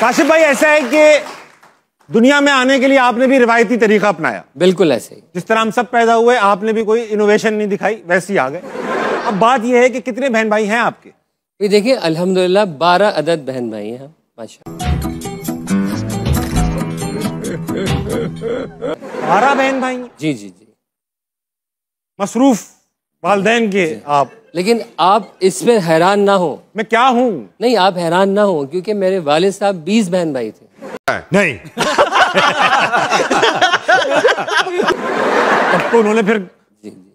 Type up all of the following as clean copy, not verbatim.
काशिफ भाई, ऐसा है कि दुनिया में आने के लिए आपने भी रिवायती तरीका अपनाया। बिल्कुल ऐसे ही, जिस तरह हम सब पैदा हुए, आपने भी कोई इनोवेशन नहीं दिखाई, वैसे ही आ गए। अब बात यह है कि कितने बहन भाई हैं आपके? ये देखिए, अल्हम्दुलिल्लाह 12 अदद बहन भाई हैं हम, माशाअल्लाह। 12 बहन भाई? जी जी जी। मसरूफ वालदैन के आप। लेकिन आप इसमें हैरान ना हो। मैं क्या हूँ? नहीं, आप हैरान ना हो, क्योंकि मेरे वालिद साहब 20 बहन भाई थे। नहीं। तब तो उन्होंने फिर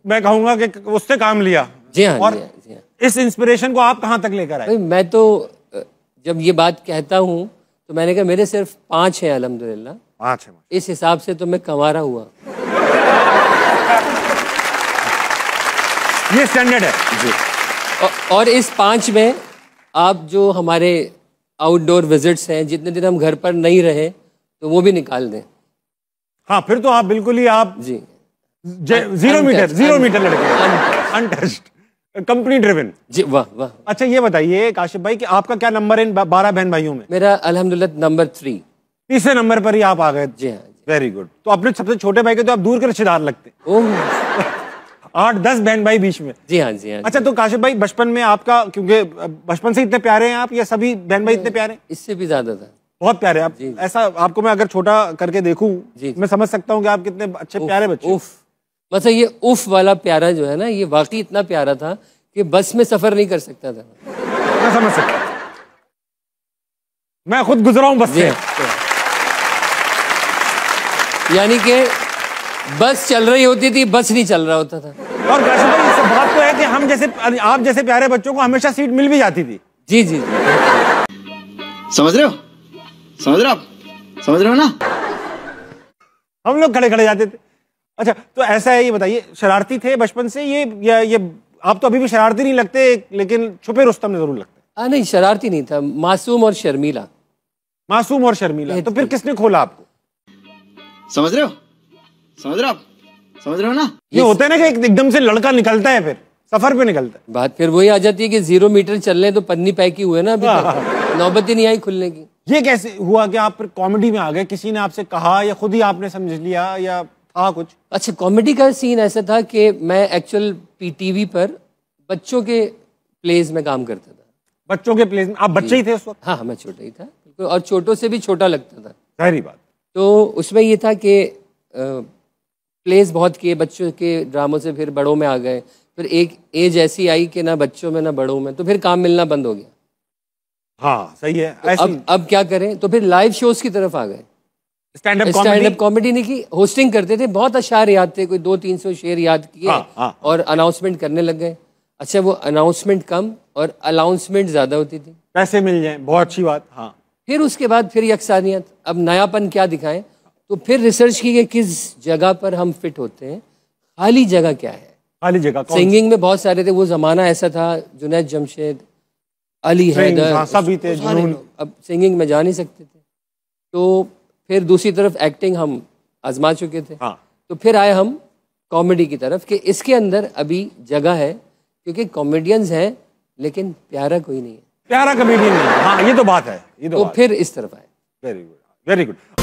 मैं कहूंगा कि उससे काम लिया। जी हाँ। और जी हाँ। इस इंस्पिरेशन को आप कहाँ तक लेकर आए? मैं तो जब ये बात कहता हूँ तो मैंने कहा मेरे सिर्फ 5 हैं अल्हम्दुलिल्लाह। 5 है। इस हिसाब से तो मैं कंवारा हुआ। ये स्टैंडर्ड है जी। और इस 5 में आप जो हमारे आउटडोर विजिट्स हैं, जितने दिन हम घर पर नहीं रहे तो वो भी निकाल दें। हाँ, फिर तो आप बिल्कुल ही आप जी 0 मीटर लड़के, अनटच्ड, कंपनी ड्रिवन। जी, वाह वाह। अच्छा ये बताइए काशिफ भाई कि आपका क्या नंबर है इन 12 बहन भाइयों में? मेरा अल्हम्दुलिल्लाह नंबर 3। तीसरे नंबर पर ही आप आ गए। जी हाँ। Very good. तो अपने सबसे छोटे भाई के तो आप दूर के रिश्तेदार लगते। ओह 8-10 बहन भाई बीच में। जी हाँ जी हाँ। अच्छा, तो काशिफ भाई बचपन में आपका, क्योंकि बचपन से इतने प्यारे हैं आप, या सभी बहन भाई इतने प्यारे? इससे भी ज्यादा था। बहुत प्यारे आप। ऐसा आपको मैं अगर छोटा करके देखूं, मैं समझ सकता हूँ कि आप कितने अच्छे प्यारे बच्चे। उफ, मतलब ये उफ वाला प्यारा जो है ना, ये वाकई इतना प्यारा था कि बस में सफर नहीं कर सकता था। मैं समझ सकता, मैं खुद गुजरा हूं बस से। यानी कि बस चल रही होती थी, बस नहीं चल रहा होता था। और काशिफ भाई इस बात तो है कि हम जैसे, आप जैसे प्यारे बच्चों को हमेशा सीट मिल भी जाती थी। जी जी, समझ रहे हो? समझ रहे हो आप? समझ रहे हो ना? हम लोग खड़े खड़े जाते थे। अच्छा, तो ऐसा है, ये बताइए, शरारती थे बचपन से ये, या ये आप तो अभी भी शरारती नहीं लगते, लेकिन छुपे रुस्तम जरूर लगते? नहीं, शरारती नहीं था, मासूम और शर्मीला। मासूम और शर्मीला। तो फिर किसने खोला आपको? समझ रहे हो? समझ रहे हो आप? समझ रहे हो ना? ये होता है ना कि एकदम से लड़का निकलता है, फिर सफर पे निकलता है। बात फिर वही आ जाती है कि 0 मीटर चलने तो पन्नी पैकी हुए ना, अभी नौबत ही नहीं आई खुलने की। ये कैसे हुआ कि आप फिर कॉमेडी में आ गए? किसी ने आपसे कहा या खुद ही आपने समझ लिया, या था कुछ? अच्छा, कॉमेडी का सीन ऐसा था कि मैं एक्चुअल पीटीवी पर बच्चों के प्लेज में काम करता था। बच्चों के प्लेज में आप बच्चे ही थे उस वक्त? हाँ, मैं छोटा ही था, और छोटों से भी छोटा लगता था। सारी बात। तो उसमें ये था कि प्लेज बहुत किए बच्चों के ड्रामों से, फिर बड़ों में आ गए, फिर एक एज ऐसी आई कि ना बच्चों में ना बड़ों में, तो फिर काम मिलना बंद हो गया। हाँ सही है। तो अब क्या करें, तो फिर लाइव शोज की तरफ आ गए। स्टैंड अप कॉमेडी नहीं की, होस्टिंग करते थे, बहुत अशार याद थे, कोई 200-300 शेर याद किए। और अनाउंसमेंट करने लग गए। अच्छा, वो अनाउंसमेंट कम और अनाउंसमेंट ज्यादा होती थी, पैसे मिल जाए, बहुत अच्छी बात। हाँ, फिर उसके बाद फिर यकसानियत, अब नयापन क्या दिखाएं, तो फिर रिसर्च की कि किस जगह पर हम फिट होते हैं, खाली जगह क्या है। खाली जगह सिंगिंग में बहुत सारे थे, वो जमाना ऐसा था, जुनैद जमशेद, अली हैदर, सभी थे। अब सिंगिंग में जा नहीं सकते थे, तो फिर दूसरी तरफ एक्टिंग हम आजमा चुके थे। तो फिर आए हम कॉमेडी की तरफ कि इसके अंदर अभी जगह है, क्योंकि कॉमेडियंस हैं लेकिन प्यारा कोई नहीं है। प्यारा कॉमेडियन नहीं है। हाँ, ये तो बात है। ये तो फिर इस तरफ आए। Very good, very good.